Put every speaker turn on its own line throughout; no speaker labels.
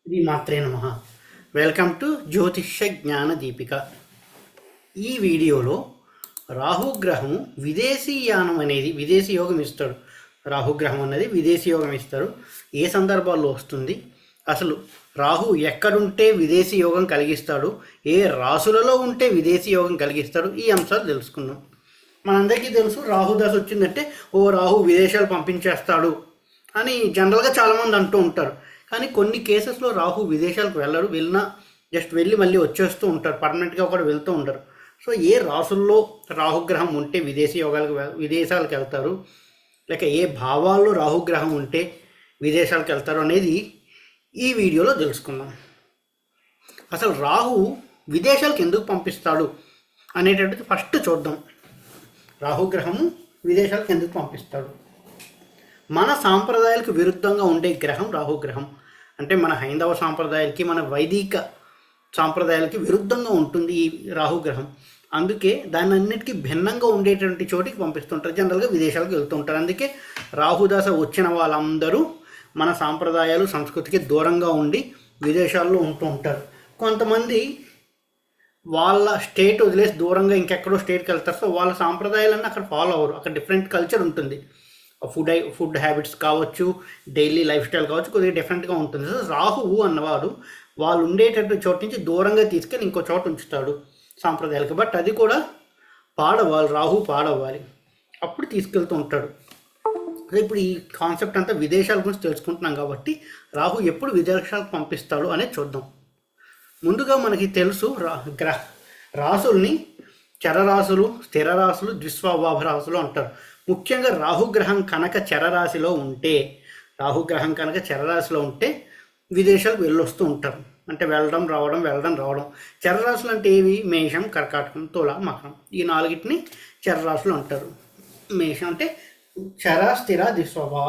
శ్రీ మాత్రే నమః. Welcome to జ్యోతిష్య జ్ఞాన దీపిక. ఈ వీడియోలో రాహుగ్రహం విదేశీయానం అనేది విదేశీ యోగం ఇస్తాడు. రాహుగ్రహం అనేది విదేశీ యోగం ఇస్తాడు. ఏ సందర్భాల్లో వస్తుంది, అసలు రాహు ఎక్కడుంటే విదేశీ యోగం కలిగిస్తాడు, ఏ రాసులలో ఉంటే విదేశీ యోగం కలిగిస్తాడు, ఈ అంశాలు తెలుసుకుందాం. మనందరికీ తెలుసు, రాహు దశ వచ్చిందంటే రాహు విదేశాలు పంపించేస్తాడు అని జనరల్గా చాలామంది అంటూ ఉంటారు. కానీ కొన్ని కేసెస్లో రాహు విదేశాలకు వెళ్ళినా జస్ట్ వెళ్ళి మళ్ళీ వచ్చేస్తూ ఉంటారు, పర్మనెంట్గా కూడా వెళ్తూ ఉంటారు. సో ఏ రాసుల్లో రాహుగ్రహం ఉంటే విదేశాలకు వెళ్తారు, లేక ఏ భావాల్లో రాహుగ్రహం ఉంటే విదేశాలకు వెళ్తారు అనేది ఈ వీడియోలో తెలుసుకుందాం. అసలు రాహు విదేశాలకు ఎందుకు పంపిస్తాడు అనేటటువంటిది ఫస్ట్ చూద్దాం. రాహుగ్రహము విదేశాలకు ఎందుకు పంపిస్తాడు? మన సాంప్రదాయాలకు విరుద్ధంగా ఉండే గ్రహం రాహుగ్రహం. అంటే మన హైందవ సాంప్రదాయాలకి, మన వైదిక సాంప్రదాయాలకి విరుద్ధంగా ఉంటుంది ఈ రాహుగ్రహం. అందుకే దాన్ని అన్నిటికీ భిన్నంగా ఉండేటువంటి చోటికి పంపిస్తుంటారు, జనరల్గా విదేశాలకు వెళ్తుంటారు. అందుకే రాహుదశ వచ్చిన వాళ్ళందరూ మన సాంప్రదాయాలు, సంస్కృతికి దూరంగా ఉండి విదేశాల్లో ఉంటూ ఉంటారు. కొంతమంది వాళ్ళ స్టేట్ వదిలేసి దూరంగా ఇంకెక్కడో స్టేట్కి వెళ్తారు. సో వాళ్ళ సాంప్రదాయాలన్నీ అక్కడ ఫాలో అవ్వరు, అక్కడ డిఫరెంట్ కల్చర్ ఉంటుంది. ఫుడ్ హ్యాబిట్స్ కావచ్చు, డైలీ లైఫ్ స్టైల్ కావచ్చు, కొద్దిగా డిఫరెంట్గా ఉంటుంది. సో రాహువు అన్నవాడు వాళ్ళు ఉండేటట్టు చోటు నుంచి దూరంగా తీసుకెళ్ళి ఇంకో చోట ఉంచుతాడు సాంప్రదాయాలకు. బట్ అది కూడా పాడవ్వాలి, రాహు పాడవ్వాలి, అప్పుడు తీసుకెళ్తూ ఉంటాడు. ఇప్పుడు ఈ కాన్సెప్ట్ అంతా విదేశాల గురించి తెలుసుకుంటున్నాం కాబట్టి రాహు ఎప్పుడు విదేశాలకు పంపిస్తాడు అనేది చూద్దాం. ముందుగా మనకి తెలుసు, రాసుల్ని చరరాశులు, స్థిర రాశులు, ద్విస్వభావ రాశులు అంటారు. ముఖ్యంగా రాహుగ్రహం కనుక చరరాశిలో ఉంటే విదేశాలకు వెళ్ళొస్తూ ఉంటారు. అంటే వెళ్ళడం రావడం. చరరాశులు అంటే ఏవి? మేషం, కర్కాటకం, తుల, మకరం. ఈ నాలుగిటిని చరరాశులు అంటారు. మేషం అంటే చర స్థిర ద్విస్వభావ,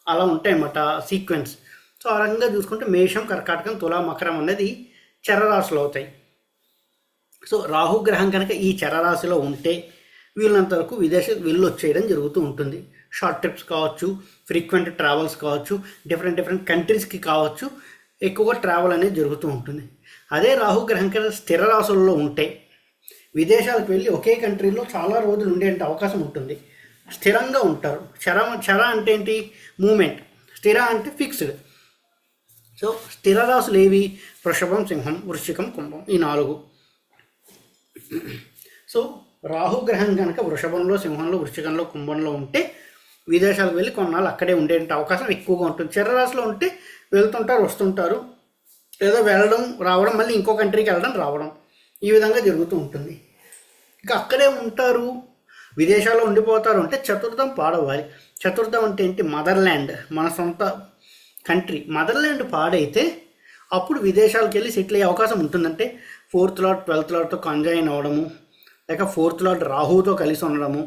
అలా ఉంటాయి అన్నమాట సీక్వెన్స్. సో ఆ రకంగా చూసుకుంటే మేషం, కర్కాటకం, తుల, మకరం అనేది చరరాశులు అవుతాయి. సో రాహుగ్రహం కనుక ఈ చరరాశిలో ఉంటే వీళ్ళంత వరకు విదేశాలకు వెళ్ళొచ్చేయడం జరుగుతూ ఉంటుంది. షార్ట్ ట్రిప్స్ కావచ్చు, ఫ్రీక్వెంట్ ట్రావెల్స్ కావచ్చు, డిఫరెంట్ కంట్రీస్కి కావచ్చు, ఎక్కువగా ట్రావెల్ అనేది జరుగుతూ ఉంటుంది. అదే రాహుగ్రహం కనుక స్థిర రాశుల్లో ఉంటే విదేశాలకు వెళ్ళి ఒకే కంట్రీలో చాలా రోజులు ఉండే అవకాశం ఉంటుంది. స్థిరంగా ఉంటారు. చర అంటే ఏంటి? మూమెంట్. స్థిర అంటే ఫిక్స్డ్. సో స్థిర రాశులు ఏవి? వృషభం, సింహం, వృశ్చికం, కుంభం, ఈ 4. సో రాహుగ్రహం కనుక వృషభంలో, సింహంలో, వృశ్చికంలో, కుంభంలో ఉంటే విదేశాలకు వెళ్ళి కొన్నాళ్ళు అక్కడే ఉండే అవకాశం ఎక్కువగా ఉంటుంది. చరరాశిలో ఉంటే వెళ్తుంటారు, వస్తుంటారు, ఏదో వెళ్ళడం రావడం, మళ్ళీ ఇంకో కంట్రీకి వెళ్ళడం రావడం, ఈ విధంగా జరుగుతూ ఉంటుంది. ఇంకా అక్కడే ఉంటారు, విదేశాల్లో ఉండిపోతారు అంటే చతుర్థం పాడవ్వాలి. చతుర్థం అంటే ఏంటి? మదర్ల్యాండ్, మన సొంత కంట్రీ. మదర్ల్యాండ్ పాడైతే అప్పుడు విదేశాలకు వెళ్ళి సెటిల్ అయ్యే అవకాశం ఉంటుందంటే 4th లార్డ్ 12th లార్డ్తో కంజైన్ అవ్వడము, లేక 4th లార్డ్ రాహుతో కలిసి ఉండడము,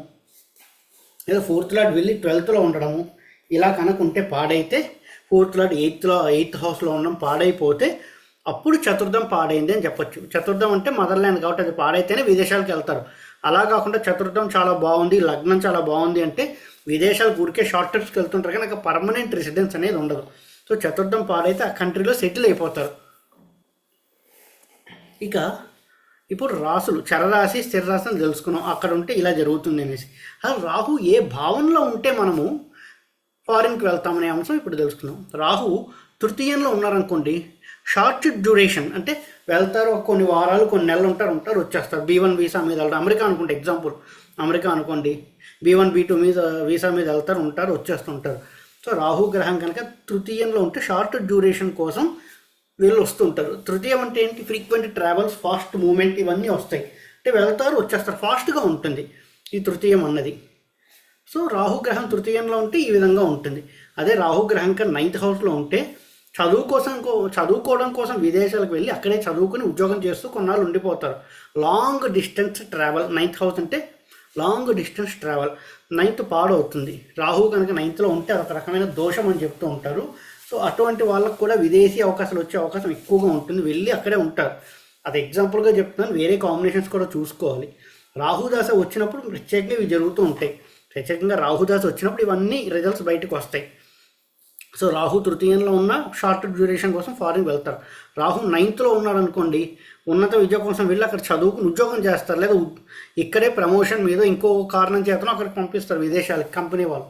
లేదా 4th లార్డ్ వెళ్ళి 12thలో ఉండడము, ఇలా కనుకుంటే పాడైతే 4th లార్డ్ 8th హౌస్లో ఉండడం పాడైపోతే అప్పుడు చతుర్థం పాడైంది అని చెప్పొచ్చు. చతుర్థం అంటే మదర్ల్యాండ్ కాబట్టి అది పాడైతేనే విదేశాలకు వెళ్తారు. అలా కాకుండా చతుర్థం చాలా బాగుంది, లగ్నం చాలా బాగుంది అంటే విదేశాలకు ఊరికే షార్ట్ ట్రిప్స్కి వెళ్తుంటారు, కానీ నాకు పర్మనెంట్ రెసిడెన్స్ అనేది ఉండదు. సో చతుర్థం పాడైతే ఆ కంట్రీలో సెటిల్ అయిపోతారు. ఇక ఇప్పుడు రాసులు, చరరాశి, స్థిర రాశిని తెలుసుకున్నాం, అక్కడ ఉంటే ఇలా జరుగుతుంది అనేసి. అసలు రాహు ఏ భావంలో ఉంటే మనము ఫారిన్కి వెళ్తామనే అంశం ఇప్పుడు తెలుసుకున్నాం. రాహు తృతీయంలో ఉన్నారనుకోండి, షార్ట్ డ్యూరేషన్ అంటే వెళ్తారు, కొన్ని వారాలు, కొన్ని నెలలు ఉంటారు, వచ్చేస్తారు. B1 వీసా మీద వెళ్తారు. అమెరికా అనుకోండి, ఎగ్జాంపుల్ అమెరికా అనుకోండి, B1 B2 మీద వీసా మీద వెళ్తారు, వచ్చేస్తుంటారు. సో రాహుగ్రహం కనుక తృతీయంలో ఉంటే షార్ట్ డ్యూరేషన్ కోసం వీళ్ళు వస్తుంటారు. తృతీయం అంటే ఏంటి? ఫ్రీక్వెంట్ ట్రావెల్స్, ఫాస్ట్ మూమెంట్, ఇవన్నీ వస్తాయి. అంటే వెళ్తారు, వచ్చేస్తారు, ఫాస్ట్గా ఉంటుంది ఈ తృతీయం అన్నది. సో రాహుగ్రహం తృతీయంలో ఉంటే ఈ విధంగా ఉంటుంది. అదే రాహుగ్రహం కనుక 9th హౌస్లో ఉంటే చదువుకోవడం కోసం విదేశాలకు వెళ్ళి అక్కడే చదువుకుని ఉద్యోగం చేస్తూ కొన్నాళ్ళు ఉండిపోతారు. Long distance travel, 9th house అంటే లాంగ్ డిస్టెన్స్ ట్రావెల్. 9th పాడవుతుంది. రాహు కనుక 9thలో ఉంటే ఒక రకమైన దోషం అని చెప్తూ ఉంటారు. సో అటువంటి వాళ్ళకు కూడా విదేశీ అవకాశాలు వచ్చే అవకాశం ఎక్కువగా ఉంటుంది, వెళ్ళి అక్కడే ఉంటారు. అది ఎగ్జాంపుల్గా చెప్తున్నాను, వేరే కాంబినేషన్స్ కూడా చూసుకోవాలి. రాహు దశ వచ్చినప్పుడు ప్రత్యేకంగా ఇవి జరుగుతూ ఉంటాయి. ప్రత్యేకంగా రాహుదశ వచ్చినప్పుడు ఇవన్నీ రిజల్ట్స్ బయటకు వస్తాయి. సో రాహు తృతీయంలో ఉన్న షార్ట్ డ్యూరేషన్ కోసం ఫారిన్ వెళ్తారు. రాహు 9th ఉన్నాడు అనుకోండి, ఉన్నత విద్య కోసం వెళ్ళి అక్కడ చదువుకుని ఉద్యోగం చేస్తారు, లేదా ఇక్కడే ప్రమోషన్ మీద ఇంకో కారణం చేతనో అక్కడికి పంపిస్తారు విదేశాలకు కంపెనీ వాళ్ళు.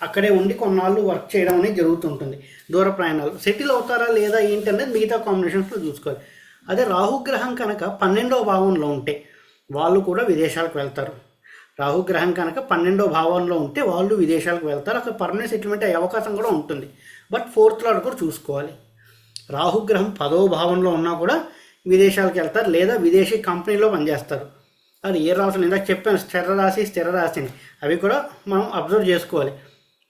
అక్కడే ఉండి కొన్నాళ్ళు వర్క్ చేయడం అనేది జరుగుతుంటుంది. దూర ప్రయాణాలు సెటిల్ అవుతారా లేదా ఏంటనేది మిగతా కాంబినేషన్స్లో చూసుకోవాలి. అదే రాహుగ్రహం కనుక 12వ భావంలో ఉంటే వాళ్ళు కూడా విదేశాలకు వెళ్తారు. రాహుగ్రహం కనుక 12వ భావంలో ఉంటే వాళ్ళు విదేశాలకు వెళ్తారు. అక్కడ పర్మనెంట్ సెటిల్మెంట్ అయ్యే అవకాశం కూడా ఉంటుంది. బట్ 4th లార్డ్ కూడా చూసుకోవాలి. రాహుగ్రహం 10వ భావంలో ఉన్నా కూడా విదేశాలకు వెళ్తారు, లేదా విదేశీ కంపెనీలో పనిచేస్తారు. అది ఏ రాశులు ఇందాక చెప్పాను, స్థిర రాశిని అవి కూడా మనం అబ్జర్వ్ చేసుకోవాలి.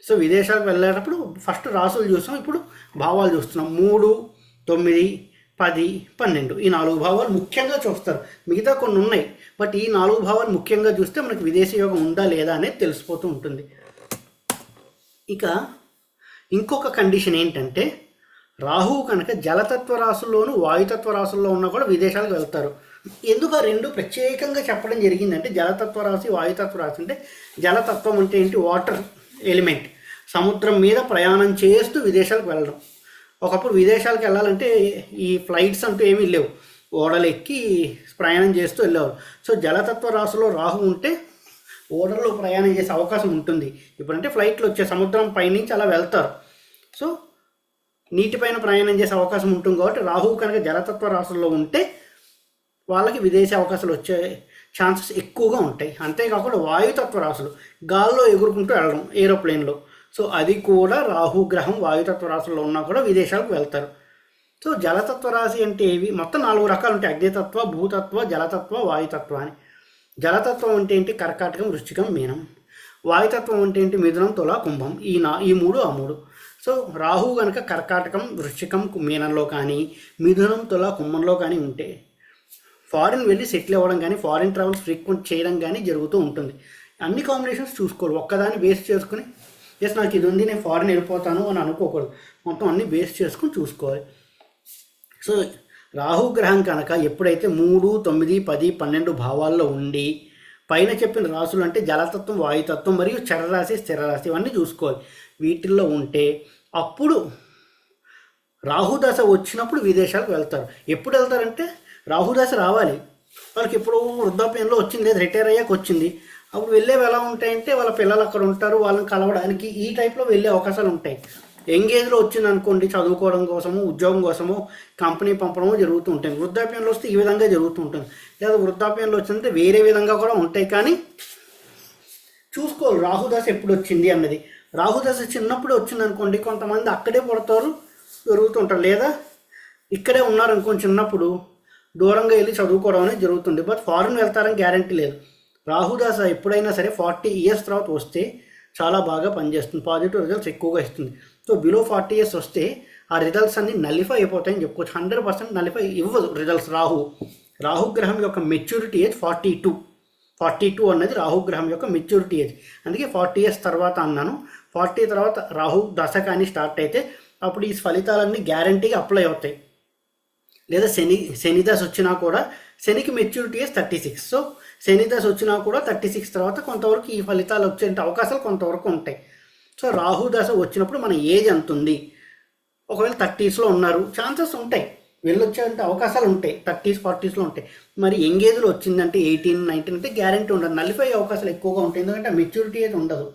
సో విదేశాలకు వెళ్ళేటప్పుడు ఫస్ట్ రాసులు చూస్తాం, ఇప్పుడు భావాలు చూస్తున్నాం. 3, 9, 10, 12 ఈ 4 భావాలు ముఖ్యంగా చూస్తారు. మిగతా కొన్ని ఉన్నాయి, బట్ ఈ 4 భావాలు ముఖ్యంగా చూస్తే మనకి విదేశీ యోగం ఉందా లేదా అనేది తెలిసిపోతూ ఉంటుంది. ఇక ఇంకొక కండిషన్ ఏంటంటే, రాహువు కనుక జలతత్వ రాశుల్లోనూ వాయుతత్వ రాశుల్లో ఉన్నా కూడా విదేశాలకు వెళ్తారు. ఎందుకు ఆ రెండు ప్రత్యేకంగా చెప్పడం జరిగిందంటే, జలతత్వ రాశి వాయుతత్వ రాశి అంటే, జలతత్వం అంటే ఏంటి, వాటర్ ఎలిమెంట్, సముద్రం మీద ప్రయాణం చేస్తూ విదేశాలకు వెళ్ళడం. ఒకప్పుడు విదేశాలకు వెళ్ళాలంటే ఈ ఫ్లైట్స్ అంటూ ఏమీ లేవు, ఓడలు ఎక్కి ప్రయాణం చేస్తూ వెళ్ళేవారు. సో జలతత్వ రాశిలో రాహు ఉంటే ఓడల్లో ప్రయాణం చేసే అవకాశం ఉంటుంది. ఇప్పుడంటే ఫ్లైట్లు వచ్చే సముద్రం పైనుంచి అలా వెళ్తారు. సో నీటిపైన ప్రయాణం చేసే అవకాశం ఉంటుంది. కాబట్టి రాహువు కనుక జలతత్వ రాశుల్లో ఉంటే వాళ్ళకి విదేశీ అవకాశాలు వచ్చే ఛాన్సెస్ ఎక్కువగా ఉంటాయి. అంతేకాకుండా వాయుతత్వ రాశులు, గాల్లో ఎగురుకుంటూ వెళ్ళడం ఏరోప్లేన్లో, సో అది కూడా రాహుగ్రహం వాయుతత్వ రాశుల్లో ఉన్నా కూడా విదేశాలకు వెళ్తారు. సో జలతత్వ రాశి అంటే ఏవి, మొత్తం 4 రకాలు ఉంటాయి: అగ్నితత్వ, భూతత్వ, జలతత్వ, వాయుతత్వ అని. జలతత్వం అంటే ఏంటి, కర్కాటకం, వృశ్చికం, మీనం. వాయుతత్వం అంటే ఏంటి, మిథునం, తుల, కుంభం. ఈ 3 ఆ 3. సో రాహు కనుక కర్కాటకం, వృశ్చికం, మీనంలో కానీ, మిథునం, తుల, కుంభంలో కానీ ఉంటే ఫారిన్ వెళ్ళి సెటిల్ అవ్వడం కానీ, ఫారిన్ ట్రావెల్స్ ఫ్రీక్వెంట్ చేయడం కానీ జరుగుతూ ఉంటుంది. అన్ని కాంబినేషన్స్ చూసుకోవాలి. ఒక్కదాన్ని బేస్ చేసుకుని ఎస్ నాకు ఇది ఉంది నేను ఫారిన్ వెళ్ళిపోతాను అని అనుకోకూడదు. మొత్తం అన్ని బేస్ చేసుకుని చూసుకోవాలి. సో రాహుగ్రహం కనుక ఎప్పుడైతే 3, 9, 10, 12 భావాల్లో ఉండి పైన చెప్పిన రాశులు అంటే జలతత్వం, వాయుతత్వం మరియు చరరాశి, స్థిరరాశి ఇవన్నీ చూసుకోవాలి. వీటిల్లో ఉంటే అప్పుడు రాహుదశ వచ్చినప్పుడు విదేశాలకు వెళ్తారు. ఎప్పుడు వెళ్తారంటే రాహుదశ రావాలి, వాళ్ళకి ఎప్పుడు వృద్ధాప్యంలో వచ్చింది, రిటైర్ అయ్యాక వచ్చింది, అప్పుడు వెళ్ళేవి ఎలా ఉంటాయంటే వాళ్ళ పిల్లలు అక్కడ ఉంటారు, వాళ్ళని కలవడానికి ఈ టైప్లో వెళ్ళే అవకాశాలు ఉంటాయి. ఎంగేజ్లో వచ్చింది అనుకోండి, చదువుకోవడం కోసము, ఉద్యోగం కోసము కంపెనీ పంపడము జరుగుతూ ఉంటుంది. వృద్ధాప్యంలో వస్తే ఈ విధంగా జరుగుతూ ఉంటుంది. లేదా వృద్ధాప్యంలో వచ్చిందంటే వేరే విధంగా కూడా ఉంటాయి. కానీ చూసుకోవాలి రాహుదశ ఎప్పుడు వచ్చింది అన్నది. రాహుదశ చిన్నప్పుడు వచ్చింది అనుకోండి, కొంతమంది అక్కడే పుడతారు, జరుగుతుంటారు. లేదా ఇక్కడే ఉన్నారనుకోండి, చిన్నప్పుడు దూరంగా వెళ్ళి చదువుకోవడం అనేది జరుగుతుంది. బట్ ఫారిన్ వెళ్తారని గ్యారంటీ లేదు. రాహుదశ ఎప్పుడైనా సరే 40 years తర్వాత వస్తే చాలా బాగా పనిచేస్తుంది, పాజిటివ్ రిజల్ట్స్ ఎక్కువగా ఇస్తుంది. సో బిలో 40 years వస్తే ఆ రిజల్ట్స్ అన్ని నలిఫై అయిపోతాయని చెప్పుకోవచ్చు. 100% నలిఫై ఇవ్వదు రిజల్ట్స్. రాహుగ్రహం యొక్క మెచ్యూరిటీ ఏజ్ 42 అన్నది రాహుగ్రహం యొక్క మెచ్యూరిటీ ఏజ్. అందుకే 40 years తర్వాత అన్నాను. 40 తర్వాత రాహు దశ కానీ స్టార్ట్ అయితే అప్పుడు ఈ ఫలితాలన్నీ గ్యారంటీగా అప్లై అవుతాయి. లేదా శని దశ వచ్చినా కూడా, శనికి మెచ్యూరిటీ ఏజ్ 36. సో శని దశ వచ్చినా కూడా 36 తర్వాత కొంతవరకు ఈ ఫలితాలు వచ్చే అవకాశాలు కొంతవరకు ఉంటాయి. సో రాహు దశ వచ్చినప్పుడు మన ఏజ్ ఎంత ఉంది, ఒకవేళ 30sలో ఉన్నారు ఛాన్సెస్ ఉంటాయి, వెళ్ళొచ్చేంత అవకాశాలు ఉంటాయి. 30s, 40sలో ఉంటాయి. మరి ఎంగేజ్లో వచ్చిందంటే 18, 19 అంటే గ్యారంటీ ఉండదు, నలిఫై అవకాశాలు ఎక్కువగా ఉంటాయి, ఎందుకంటే మెచ్యూరిటీ ఏజ్ ఉండదు.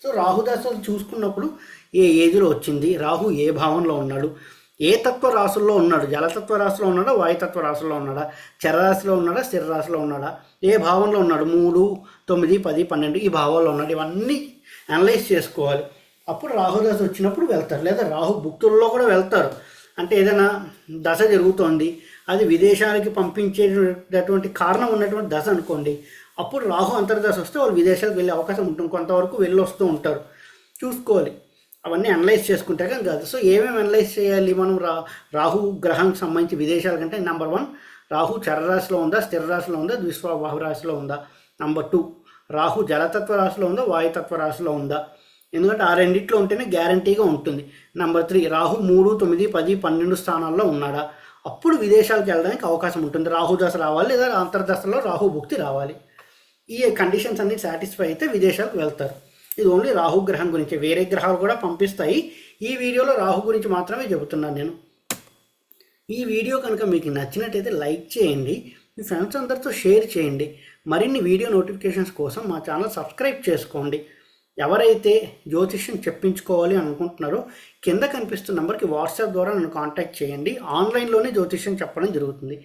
సో రాహు దశలు చూసుకున్నప్పుడు ఏ ఏజ్లో వచ్చింది, రాహు ఏ భావంలో ఉన్నాడు, ఏ తత్వ రాశుల్లో ఉన్నాడు, జలతత్వ రాశిలో ఉన్నాడా, వాయుతత్వ రాశిలో ఉన్నాడా, చరరాశిలో ఉన్నాడా, స్థిర రాశిలో ఉన్నాడా, ఏ భావంలో ఉన్నాడు, 3, 9, 10, 12 ఈ భావాల్లో ఉన్నాడు, ఇవన్నీ అనలైజ్ చేసుకోవాలి. అప్పుడు రాహుదశ వచ్చినప్పుడు వెళ్తారు. లేదా రాహు భుక్తుల్లో కూడా వెళ్తారు. అంటే ఏదైనా దశ జరుగుతోంది, అది విదేశాలకి పంపించేటటువంటి కారణం ఉన్నటువంటి దశ అనుకోండి, అప్పుడు రాహు అంతర్దశ వస్తే వాళ్ళు విదేశాలకు వెళ్ళే అవకాశం ఉంటుంది, కొంతవరకు వెళ్ళి వస్తూ ఉంటారు. చూసుకోవాలి, అవన్నీ అనలైజ్ చేసుకుంటే కానీ కాదు. సో ఏమేమి అనలైజ్ చేయాలి మనం రాహు గ్రహానికి సంబంధించి విదేశాల కంటే? నెంబర్ 1, రాహు చరరాశిలో ఉందా, స్థిర రాశిలో ఉందా, ద్విస్వభావ రాశిలో ఉందా. నెంబర్ 2, రాహు జలతత్వ రాశిలో ఉందా, వాయుతత్వ రాశిలో ఉందా. ఎందుకంటే ఆ రెండిట్లో ఉంటేనే గ్యారంటీగా ఉంటుంది. నెంబర్ 3, రాహు 3, 9, 10, 12 స్థానాల్లో ఉన్నాడా, అప్పుడు విదేశాలకు వెళ్ళడానికి అవకాశం ఉంటుంది. రాహు దశ రావాలి, లేదా అంతర్దశలో రాహు భుక్తి రావాలి. ఈ కండిషన్స్ అన్ని సాటిస్ఫై అయితే విదేశాలకు వెళ్తారు. ఇది ఓన్లీ రాహు గ్రహం గురించి, వేరే గ్రహాలు కూడా పంపిస్తాయి. ఈ వీడియోలో రాహు గురించి మాత్రమే చెబుతున్నాను నేను. ఈ వీడియో కనుక మీకు నచ్చినట్టయితే లైక్ చేయండి, మీ ఫ్రెండ్స్ అందరితో షేర్ చేయండి. మరిన్ని వీడియో నోటిఫికేషన్స్ కోసం మా ఛానల్ సబ్స్క్రైబ్ చేసుకోండి. ఎవరైతే జ్యోతిష్యం చెప్పించుకోవాలి అని అనుకుంటున్నారో కింద కనిపిస్తున్న నెంబర్కి వాట్సాప్ ద్వారా నన్ను కాంటాక్ట్ చేయండి. ఆన్లైన్లోనే జ్యోతిష్యం చెప్పడం జరుగుతుంది.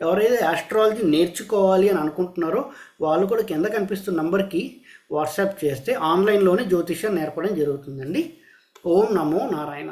ఎవరైతే ఆస్ట్రాలజీ నేర్చుకోవాలి అని అనుకుంటున్నారో వాళ్ళు కూడా కింద కనిపిస్తున్న నెంబర్కి వాట్సాప్ చేస్తే ఆన్లైన్లోనే జ్యోతిష్యం నేర్పడం జరుగుతుందండి. ఓం నమో నారాయణ.